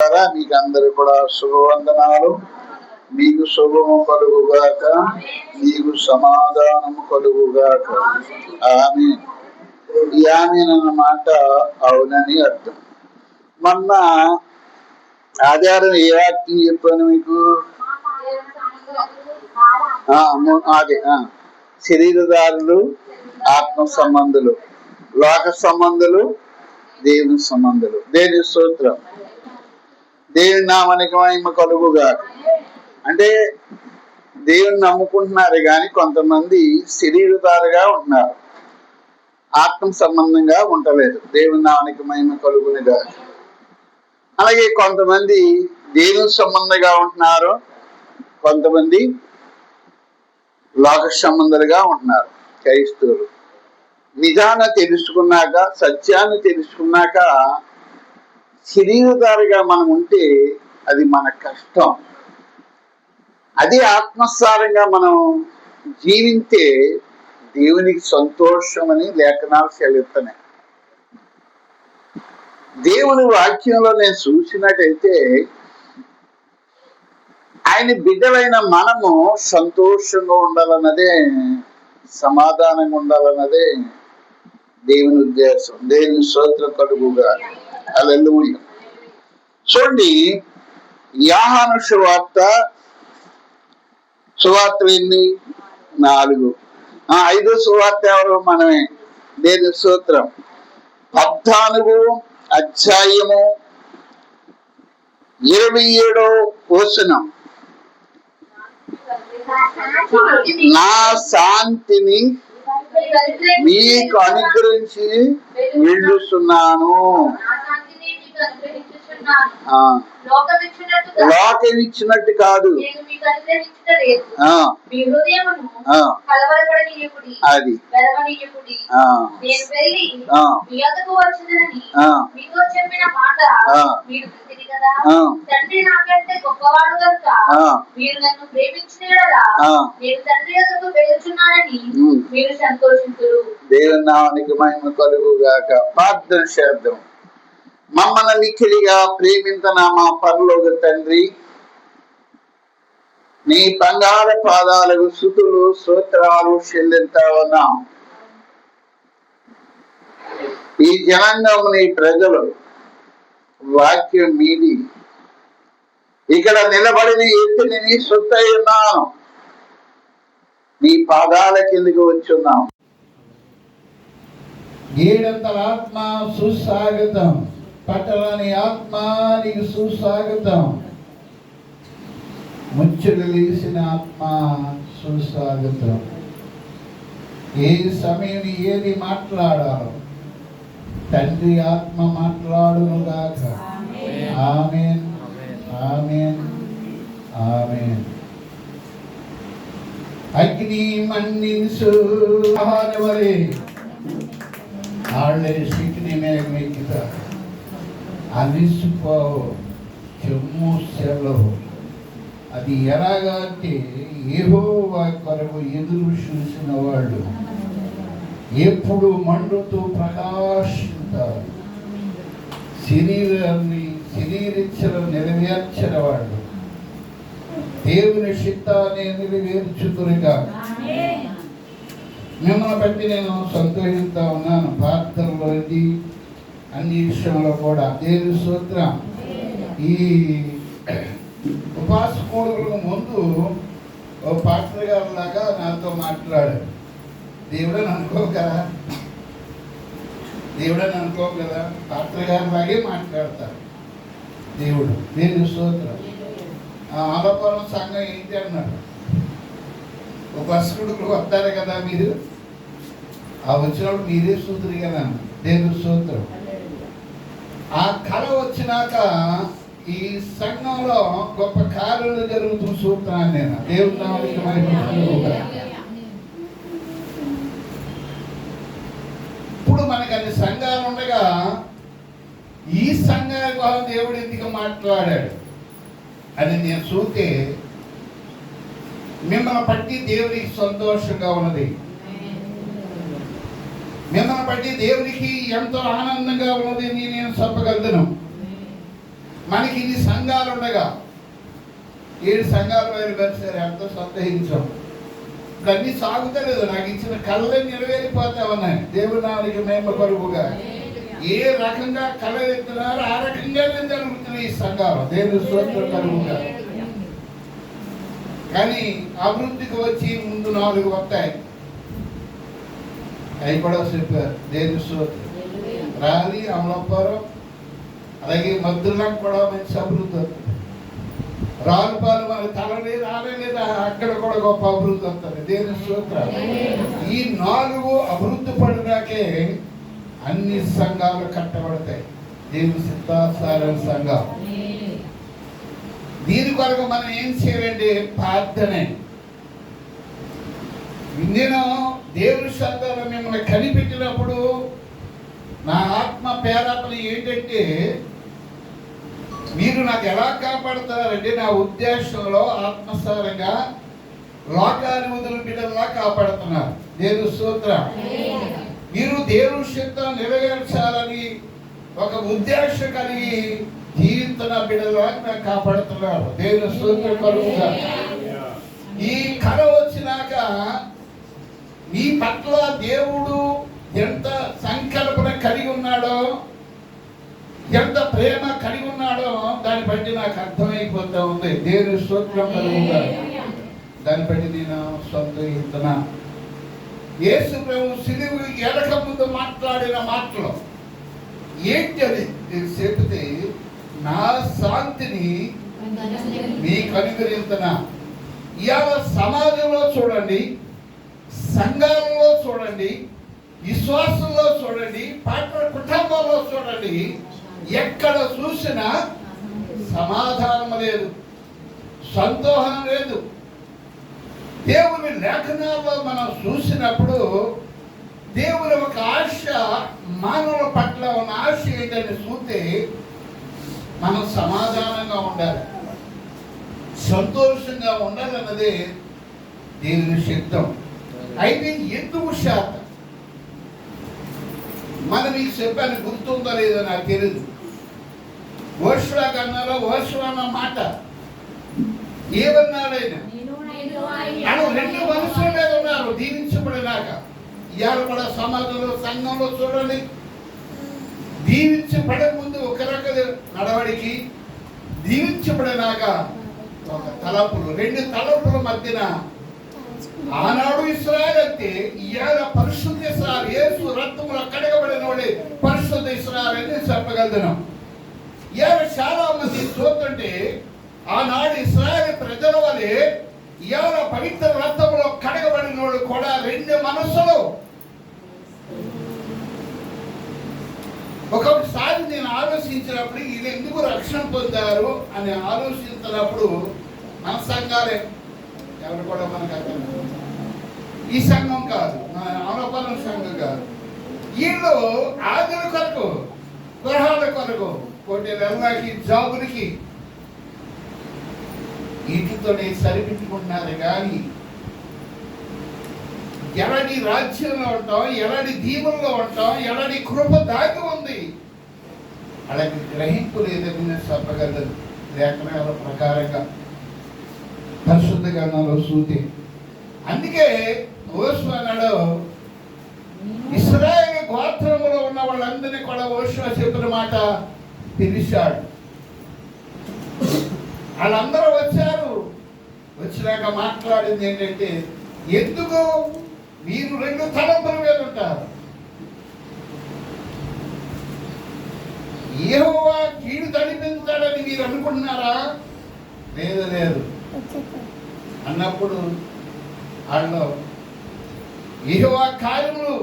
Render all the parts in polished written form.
పిల్లలారా, మీకు అందరూ కూడా శుభవందనాలు. మీకు శుభము కలుగుగాక, మీకు సమాధానము కలుగుగాక. ఆమేన్. ఈ ఆమేన్ అన్నమాట అవునని అర్థం. మొన్న ఆధారం ఏ వాక్యం చెప్పాను మీకు? అదే శరీరదారులు ఆత్మ సంబంధులు, లోక సంబంధులు, దేవుని సంబంధులు. దేవుని స్తోత్రం. దేవుని నామానికి మహిమ కలుగుగా. అంటే దేవుని నమ్ముకుంటున్నారు కానీ కొంతమంది శరీరదారుగా ఉంటున్నారు, ఆత్మ సంబంధంగా ఉండలేదు. దేవుని నామానికి మహిమ కలుగునిగా. అలాగే కొంతమంది దేవుని సంబంధంగా ఉంటున్నారు, కొంతమంది లోక సంబంధాలుగా ఉంటున్నారు. క్రైస్తవులు నిజాన్ని తెలుసుకున్నాక, సత్యాన్ని తెలుసుకున్నాక శరీరధారిగా మనం ఉంటే అది మన కష్టం. అది ఆత్మసారంగా మనం జీవింతే దేవునికి సంతోషమని లేఖనాలు సెలవుతున్నాయి. దేవుని వాక్యంలో నేను చూసినట్టయితే ఆయన బిడ్డలైన మనము సంతోషంగా ఉండాలన్నదే, సమాధానంగా ఉండాలన్నదే దేవుని ఉద్దేశం. దేవుని స్తోత్రం కలుగుగా. హల్లెలూయా. చూడండి, యోహాను సువార్తలు ఎన్ని? 4. 5వ సువార్త ఎవరు? మనమే. దేవుని స్తోత్రం. 14వ అధ్యాయము 27వ వచనం, నా శాంతిని మీకు అనుగ్రహించి వెళ్ళుస్తున్నాను. లోకం ఇచ్చినట్టు కాదు, అది తండ్రి నాకంటే గొప్పవాడు కనుక మీరు నన్ను ప్రేమించినలా నేను తండ్రి యొద్దకు వెళ్తున్నానని మీరు సంతోషించురు. దేవుని నామానికి మహిమ కలుగుగాక. ప్రార్థన చేద్దాం. మమ్మల్ని మిక్కిలిగా ప్రేమించిన మా పరలోక తండ్రి, నీ బంగారు పాదాలకు స్తుతులు స్తోత్రాలు చెల్లింతా ఉన్నాం. ఈ జనాంగం నీ ప్రజలు వాక్యం మీది ఇక్కడ నిలబడిన ఎత్తుని నీ సొత్తై ఉన్నాను. నీ పాదాల కిందకి వచ్చున్నాం. ఏడంతల ఆత్మ సుస్వాగతం, పట్టణాని ఆత్మ నీకు సుస్వాగతం, ముచ్చులు లేసిన ఆత్మ సుస్వాగతం. ఏ సమయం ఏది మాట్లాడాలో తండ్రి ఆత్మ మాట్లాడునుగాక. ఆమేన్, ఆమేన్, ఆమేన్. అగ్ని మన్నించు వరే ఆళ్ళే సిటిని మేఘమెక్కిత అలిసిపోవు చెమ్ము సెలవు. అది ఎలాగా అంటే యెహోవా కొరకు ఎదురు చూసిన వాళ్ళు ఎప్పుడు మండుతూ ప్రకాశిస్తారు. శరీరిచ్చలు నెరవేర్చిన వాళ్ళు దేవుని చిత్తాన్ని నెరవేర్చుతురుగా. మిమ్మల్ని బట్టి నేను సంతోషిస్తా ఉన్నాను. ప్రార్థనలో అన్ని విషయంలో కూడా దేవుని స్తోత్రం. ఈ ఉపాస కూడుకులకు ముందు ఓ పాస్టర్ గారు లాగా నాతో మాట్లాడారు. దేవుడని అనుకోవు కదా, దేవుడని అనుకోవు కదా, పాస్టర్ గారి లాగే మాట్లాడతారు దేవుడు. దేవుని స్తోత్రం. ఆలోపరం సంఘం ఏంటి అన్నాడు, ఉపాసకుడుకు వస్తారు కదా మీరు, ఆ వచ్చినప్పుడు మీరే సూతురు కదా. దేవుని స్తోత్రం. ఆ కళ వచ్చినాక ఈ సంఘంలో గొప్ప కార్యాలు జరుగుతూ చూస్తున్నాను నేను. దేవుని నామానికి మహిమ. ఇప్పుడు మనకు అన్ని సంఘాలు ఉండగా ఈ సంఘాల కోసం దేవుడు ఎందుకు మాట్లాడాడు అని నేను చూస్తే మిమ్మల్ని బట్టి దేవునికి సంతోషంగా ఉన్నది. మిమ్మల్ని బట్టి దేవునికి ఎంతో ఆనందంగా ఉన్నది నేను చెప్పగలను. మనకి ఇన్ని సంఘాలు ఉండగా 7 సంఘాలు బయలుపరిచారు, ఎంతో సందేహించాం. ఇవన్నీ సాగుతలేదు. నాకు ఇచ్చిన కళ్ళని నెరవేరిపోతా ఉన్నాయి. దేవుని నామమునకు మహిమ కలుగుగా. ఏ రకంగా కళలు ఎత్తున్నారో ఆ రకంగానే జరుగుతున్నాయి ఈ సంఘాలు. దేవుని స్తోత్రం కలుగుగా. కానీ అభివృద్ధికి వచ్చి ముందు 4 వస్తాయి, అవి కూడా చెప్పారు. దేవుని స్తోత్రం. రాలి అమలపురం అలాగే మధ్యలో కూడా మంచి అభివృద్ధి వస్తుంది. రాలుపాలు మన తలని రాలేదు, అక్కడ కూడా గొప్ప అభివృద్ధి వస్తుంది. దేవుని స్తోత్రం. ఈ 4 అభివృద్ధి పడినాకే అన్ని సంఘాలు కట్టబడతాయి. దేవుని సిద్ధాసార సంఘం. దీని కొరకు మనం ఏం చేయాలంటే ప్రార్థనే. నేను దేవుని సంఘంలో మిమ్మల్ని కనిపెట్టినప్పుడు నా ఆత్మ పేరాపన ఏంటంటే, మీరు నాకు ఎలా కాపాడుతారంటే నా ఉద్దేశంలో ఆత్మసారంగా లోకాన్ని వదిలి బిడ్డలా కాపాడుతున్నారు. దేవుని స్తోత్రం. మీరు దేవుని చిత్తం నెరవేర్చాలని ఒక ఉద్దేశం కలిగి జీవిస్తున్న బిడ్డలా నాకు కాపాడుతున్నారు. దేవుని స్తోత్రం కలుగుగా. ఈ కళ వచ్చినాక మీ పట్ల దేవుడు ఎంత సంకల్పన కలిగి ఉన్నాడో, ఎంత ప్రేమ కలిగి ఉన్నాడో దాన్ని బట్టి నాకు అర్థమైపోతా ఉంది. దేవుని స్తోత్రం కలుగుగా. దాన్ని బట్టి నేను సంతోషిస్తున్నా. యేసు ప్రభు సిలువ ఎడక ముందు మాట్లాడిన మాటలు ఏంటి అది చెబితే, నా శాంతిని మీకు అనుగ్రహిస్తున్నా. ఇవాళ సమాజంలో చూడండి, సంఘాలలో చూడండి, విశ్వాసంలో చూడండి, పాత్ర కుటుంబంలో చూడండి, ఎక్కడ చూసినా సమాధానం లేదు, సంతోషం లేదు. దేవుని లేఖనాల్లో మనం చూసినప్పుడు దేవుని ఒక ఆశ, మానవుల పట్ల ఉన్న ఆశ ఏంటని చూస్తే మనం సమాధానంగా ఉండాలి, సంతోషంగా ఉండాలన్నదే దేవుని చిత్తం. అయితే ఎందుకు శాతం మనం మీకు చెప్పాను, గుర్తుందో లేదో నాకు తెలియదు. వర్షుల కన్నాలో వర్షు అన్న మాట ఏమన్నాడైనా అను 2 మనుషుల మీద ఉన్నారు దీవించబడినాక. ఇవాళ కూడా సమాజంలో సంఘంలో చూడండి, దీవించబడే ముందు ఒక రకం నడవడికి, దీవించబడినాక ఒక తలపులు, 2 తలపుల మధ్యన ఆనాడు ఇశ్రాయేలు అంటే ఇవాళ పరిశుద్ధ ఇశ్రాయేలు, యేసు రక్తములో కడగబడిన వాడే పరిశుద్ధ ఇశ్రాయేలు అని చెప్పగలుగుతున్నాం. ఇవాళ చాలా మంది చూస్తుంటే ఆనాడు ఇశ్రాయేలు ప్రజల వలె ఇవాళ పవిత్ర రక్తములో కడగబడిన వాడు కూడా 2 మనసులు. ఒకసారి నేను ఆలోచించినప్పుడు ఇది ఎందుకు రక్షణ పొందారు అని ఆలోచించినప్పుడు మన సంఘాలే, ఎవరు కూడా మనకు అర్థం ఈ సంఘం కాదు, మన ఆనపరం సంఘం కాదు. వీళ్ళు ఆదుల కొరకు, గృహాల కొరకు, కోటెలకి, జాబులకి వీటితోనే సరిపెట్టుకుంటున్నారు. కానీ ఎలాంటి రాజ్యంలో ఉంటాం, ఎలాంటి దీవుల్లో ఉంటాం, ఎలాంటి కృప దాగి ఉంది అలాంటి గ్రహింపు లేదని చెప్పగలరు. లేఖనాల ప్రకారంగా పరిశుద్ధ గ్రంథంలో సూతి. అందుకే ఓషు అన్నాడు, ఇశ్రాయేలు గోత్రములో ఉన్న వాళ్ళందరినీ కూడా ఓషు చెప్పిన మాట పిలిచాడు. వాళ్ళందరూ వచ్చారు. వచ్చినాక మాట్లాడింది ఏంటంటే, ఎందుకు మీరు 2 తలంపుల మీద ఉంటారు? యెహోవా కీడు తడిపించాడని మీరు అనుకుంటున్నారా? లేదు లేదు అన్నప్పుడు వాళ్ళు యెహోవా కార్యములు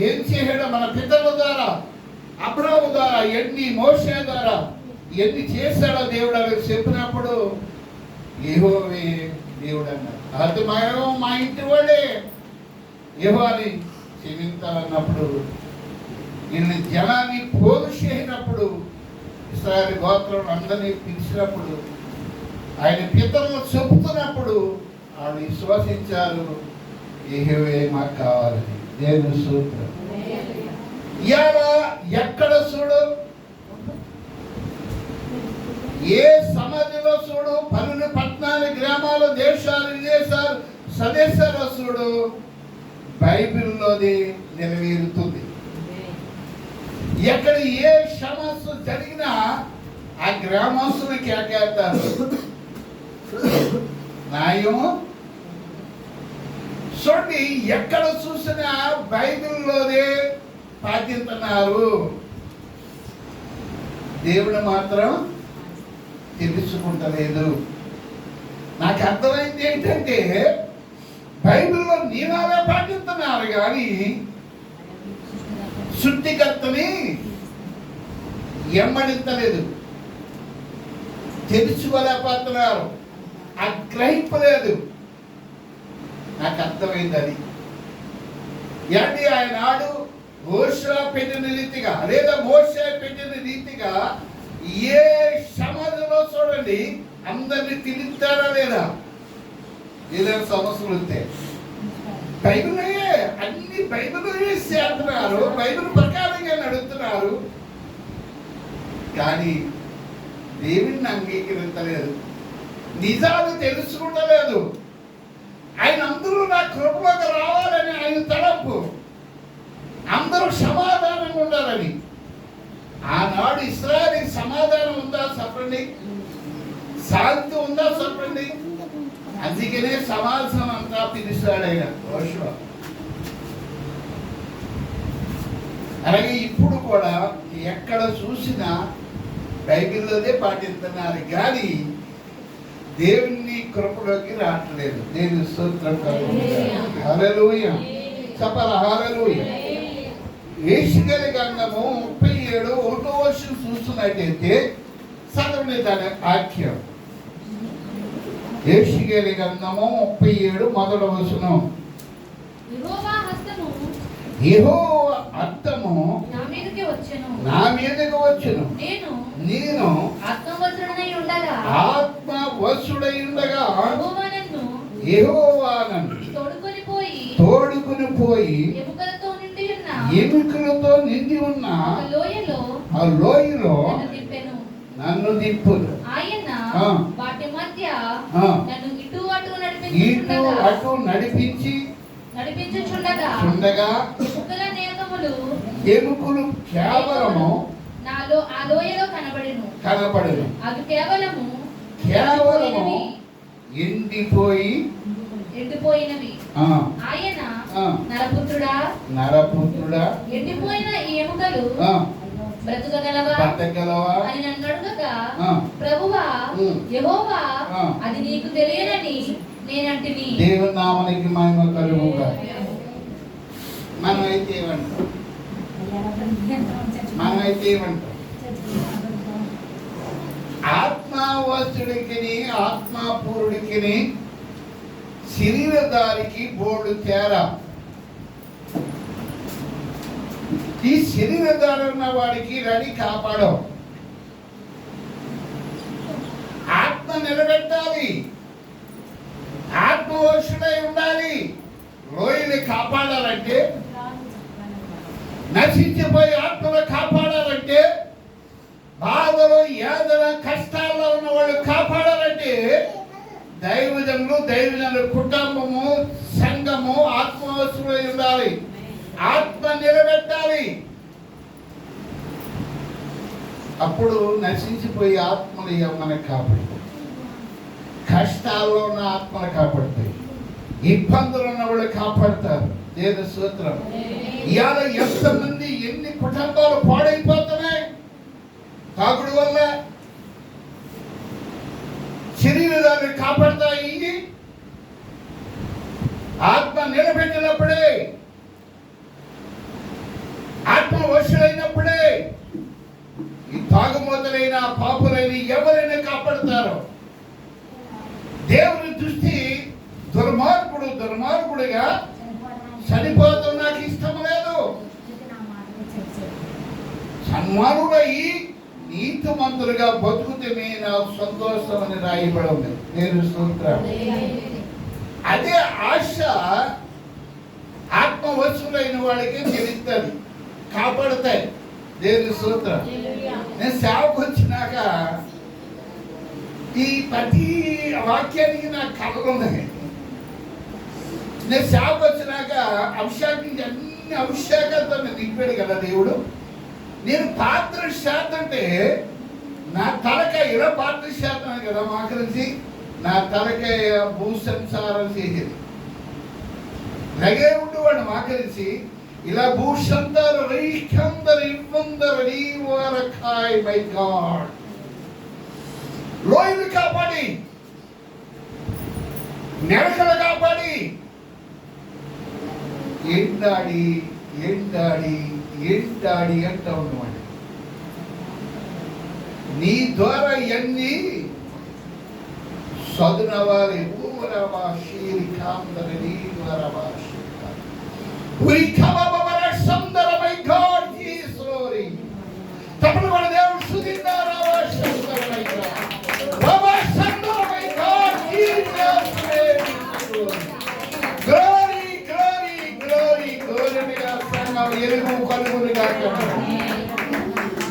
ఏం చేశాడో మన పితరుల ద్వారా, అబ్రాహాము ద్వారా, మోషే ద్వారా ఎన్ని చేశాడో దేవుడు అని చెప్పినప్పుడు యెహోవే దేవుడు అన్నాడు. అది మా ఇంటి వాళ్ళే యెహోవాని క్షమించాలన్నప్పుడు, వీళ్ళని జనాన్ని పోగు చేసినప్పుడు, ఇశ్రాయేలు గోత్రం అందరినీ పిలిచినప్పుడు, ఆయన పితరులు చెబుతున్నప్పుడు వాళ్ళు విశ్వసించారు, యెహోవే మాకు కావాలని. దేవుని స్తోత్రం. ఇవాళ ఎక్కడ చూడు ఏ సమాధిలో చూడు, 14 గ్రామాలు, దేశాలు, విదేశాలు, స్వదేశాలు చూడు, బైబిల్లోది నెరవేరుతుంది. ఎక్కడ ఏ సమస్య జరిగినా ఆ గ్రామస్తులు కేకేస్తారు, న్యాయము. చూడండి, ఎక్కడ చూసినా బైబిల్లోనే పాటిస్తున్నారు. దేవుడు మాత్రం తెలుసుకుంటలేదు. నాకు అర్థమైంది ఏంటంటే, బైబిల్లో నియమాలే పాటిస్తున్నారు కానీ సృష్టికర్తని ఎమ్మడించలేదు, తెలుసుకోలేకపోతున్నారు, గ్రహింపలేదు. నాకు అర్థమైంది అది. ఏంటి ఆయనాడు మోషే పెట్టిన రీతిగా, లేదా మోషే పెట్టిన రీతిగా ఏ సమాజంలో చూడండి అందరినీ తిరుగుతారా లేదా? ఏదైనా సమస్యలు వస్తే బైబిల్ అన్ని బైబిల్ చేస్తున్నారు, బైబిల్ ప్రకారంగా నడుస్తున్నారు, కానీ దేవుణ్ణి అంగీకరించలేదు, నిజాలు తెలుసుకుంటలేదు. ఆయన అందరూ నా కృపలోకి రావాలని ఆయన తలంపు, అందరూ సమాధానంగా ఉండాలని. ఆనాడు ఇశ్రాయేలుకి సమాధానం ఉందా చెప్పండి, శాంతి ఉందా చెప్పండి. అందుకనే సమాజం అంతా పిలిచాడు ఆయన యెహోషువ. అలాగే ఇప్పుడు కూడా ఎక్కడ చూసినా బైబిల్లోనే పాటిస్తున్నారు కానీ దేవుని కృపలోకి రావట్లేదు. దేవుని స్తోత్రం కలుగును. హల్లెలూయా, చెప్పాలా హల్లెలూయా. యేషుయేలు గ్రంథము 37:1 చూస్తున్నట్టయితే చదవండి దాని వాక్యం. యేషుయేలు గ్రంథము 37:1. యెహోవా హస్తము నా మీదకి వచ్చెను, నేను ఆత్మవశుడై ఉండగా యెహోవా నన్ను తోడుకొని పోయి ఎముకలతో నిండి ఉన్న ఆ లోయలో నన్ను దిప్పును. ఇటు అటు నడిపించుచుండగా ఎముకలు కేవలము కనబడను. అది కేవలము ఎండిపోయినవి. ఆయన నరపుత్రుడా ఎండిపోయిన ఈ ఎముకలు బ్రతుకగలవా అని నన్ను అడుగగా, ప్రభువా యెహోవా అది నీకు తెలియనని నేనంటిని. దేవుని నామానికి మహిమ కలుగుగా. మనమైతే ఏమంటాం? ఆత్మవశుడికి ఆత్మపూరుడికి శరీరధారికి బోర్డు తేడా. ఈ శరీరధారి ఉన్న వాడికి రెడీ కాపాడం, ఆత్మ నిలబెట్టాలి, ఆత్మవశుడై ఉండాలి. లోయని కాపాడాలంటే, నశించిపోయి ఆత్మను కాపాడాలంటే, బాధలు యాదన కష్టాల్లో ఉన్న వాళ్ళు కాపాడాలంటే దైవజనులు కుటుంబము సంఘము ఆత్మవశుడై ఉండాలి, ఆత్మ నిలబెట్టాలి. అప్పుడు నశించిపోయి ఆత్మలు మనకు కాపాడుతాయి, కష్టాల్లో ఉన్న ఆత్మలు కాపాడుతాయి, ఇబ్బందులు ఉన్న వాళ్ళు కాపాడుతారు. దేవుని స్తోత్రం. ఇవాళ ఎంతమంది ఎన్ని కుటుంబాలు పాడైపోతున్నాయి తాగుడు వల్ల. శరీరాన్ని కాపాడుతాయి ఆత్మ నిలబెట్టినప్పుడే, ఆత్మ వశులైనప్పుడే ఈ తాగుమోతలైన పాపులైన ఎవరైనా కాపాడుతారు. దేవుని దృష్టి దుర్మార్గుడిగా చనిపోతాం నాకు ఇష్టం లేదు. సన్మానుడై నీతిమంతులుగా బతుకుతే నాకు సంతోషం అని రాయబడి ఉంది. నేను స్తోత్రం. అదే ఆశ ఆత్మవశులైన వాడికి తెలుస్తుంది, కాపాడుతాయి. దేవుని స్తోత్రం. నేను సేవకు వచ్చినాక ఈ ప్రతి వాక్యానికి నాకు కళలు ఉన్నాయి. నేను సేవకు వచ్చినాక అభిషేకించి అన్ని అభిషేకాలతో నేను నింపాడు కదా దేవుడు. నేను పాత్ర శాతం అంటే నా తలకాయ ఇలా పాత్ర శాతం కదా మాకరించి నా తలకాయ భూ సంసారం చేసేది లగే ఉండేవాడు మాకరించి ఇలా భూషందరు రైకందరు ఇవ్వందరు నీవరకాయ్ మై గాడ్ లోయలు కాపాడి నెలకలు కాపాడి ఏంటాడి ఏంటాడి ఏంటాడి అంటా ఉన్నవాడు. నీ ద్వారా ఎన్ని సదునవాలి ఊరవాషీరి కాందరని వరవాషి ఉరికవబర సందరమై గాడ్ జీసస్ గ్లోరీ తప్పుడు మన దేవుడు స్తుతిందారావా సందరమై గాడ్ బాబా సందరమై God Jesus glory glory glory గ్లోరీగా సంగం ఎరుగు కలుగునుగా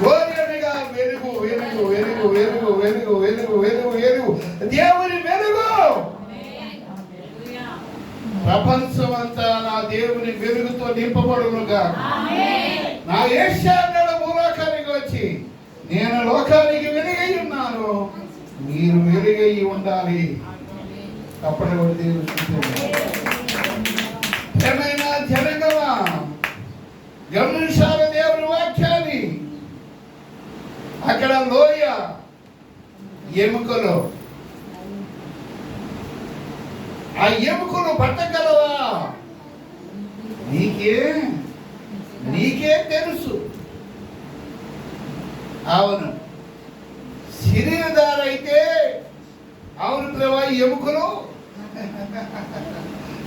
గ్లోరీగా వెలుగు వెలుగు వెలుగు వెలుగు వెలుగు వెలుగు వెలుగు వెలుగు దేవుని వెలుగు. ప్రపంచమంతా నా దేవుని వెలుగుతో నింపబడునుగా. నా యేషయాడు భూలోకానికి వచ్చి నేను లోకానికి వెలుగై ఉన్నాను, మీరు వెలుగై ఉండాలి. అప్పటి దేవుడు ఏమైనా జనగమా గమనించాలి దేవుని వాక్యాన్ని. అక్కడ లోయ ఎముకలు, ఆ ఎముకలు పట్టగలవా? నీకే తెలుసు. అవును, శరీరదారైతే అవును ప్రభా ఎముకలు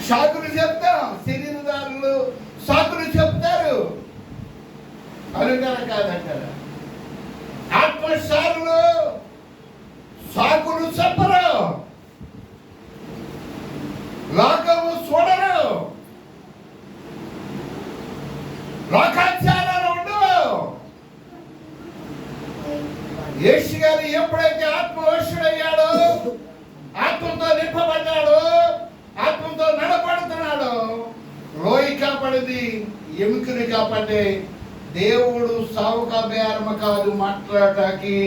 సాకులు చెప్తాం, శరీరదారులు సాకులు చెప్తారు. అనుకర కాదంటారా? ఆత్మసారులు సాకులు చెప్పరు, లోకము చూడరు, లోకాచారాలు ఉండవు. యేసు గారు ఎప్పుడైతే ఆత్మవశుడయ్యాడో, ఆత్మతో నింపబడ్డాడో, ఆత్మతో నడపడుతున్నాడో, లోయ కాపాడింది, ఎముకని కాపాడే దేవుడు సావుక బేరమ కాదు మాట్లాడటానికి.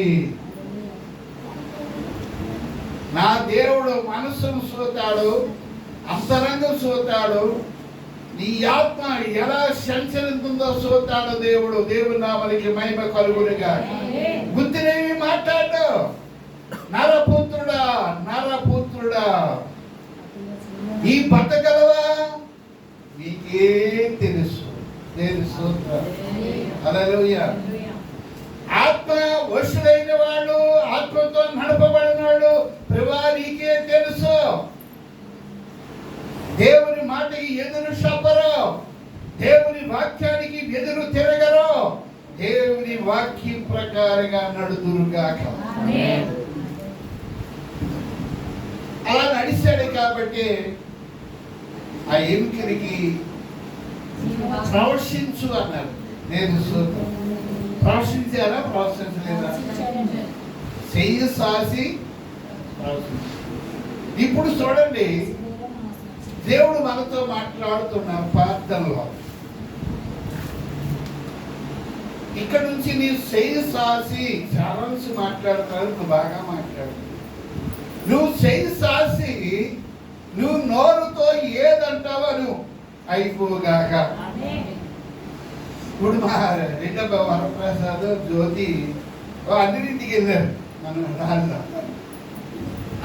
నా దేవుడు మనస్సును చూస్తాడు, అంతరంగం చూస్తాడు, నీ ఆత్మ ఎలా సంచరిస్తుందో చూస్తాడు దేవుడు. దేవుని నామనికి మహిమ కలుగునుగా. బుద్ధినేమి మాట్లాడు, నరపుత్రుడా నరపుత్రుడా ఈ బతకలవా? నీకే తెలుసు. తెలుసు. హల్లెలూయా. ఆత్మ వశుడైన వాడు, ఆత్మతో నడపబడినాడు ప్రభువా నీకే తెలుసు. దేవుని మాటకి ఎదురు చెప్పరు, దేవుని వాక్యానికి ఎదురు తిరగరు, దేవుని వాక్యం ప్రకారంగా నడుదురుగాక. అలా నడిచాడు కాబట్టి ఆ ఎముకనికి ప్రవశించు అన్నారు. నేను ప్రవశించారా? ప్రవశించలేదా? చెయ్యి సాసి ప్రవశించు. ఇప్పుడు చూడండి, దేవుడు మనతో మాట్లాడుతున్నారు ప్రార్థనలో. ఇక్కడ నుంచి నీ చెయ్యి సాసి చాలా నుంచి మాట్లాడుతున్నాడు. నువ్వు బాగా మాట్లాడుతున్నావు. నువ్వు చెయ్యి సాసి నువ్వు నోరుతో ఏదంటావో నువ్వు అయిపోగాక. ఇప్పుడు మా రెండవ వరప్రసాద్ జ్యోతి అన్నింటికి వెళ్ళారు మన దాంట్లో.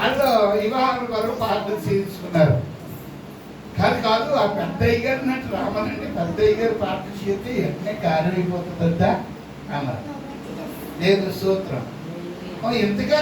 అందులో వివాహాల వరకు ప్రార్థన చేయించుకున్నారు. కాదు ఆ పెద్దయ్య గారు నట్టు రామనండి, పెద్దయ్య గారు ప్రార్థన చేస్తే ఎట్నే కార్యం అయిపోతుందా అన్నారు. లేదు సూత్రం ఎంతగా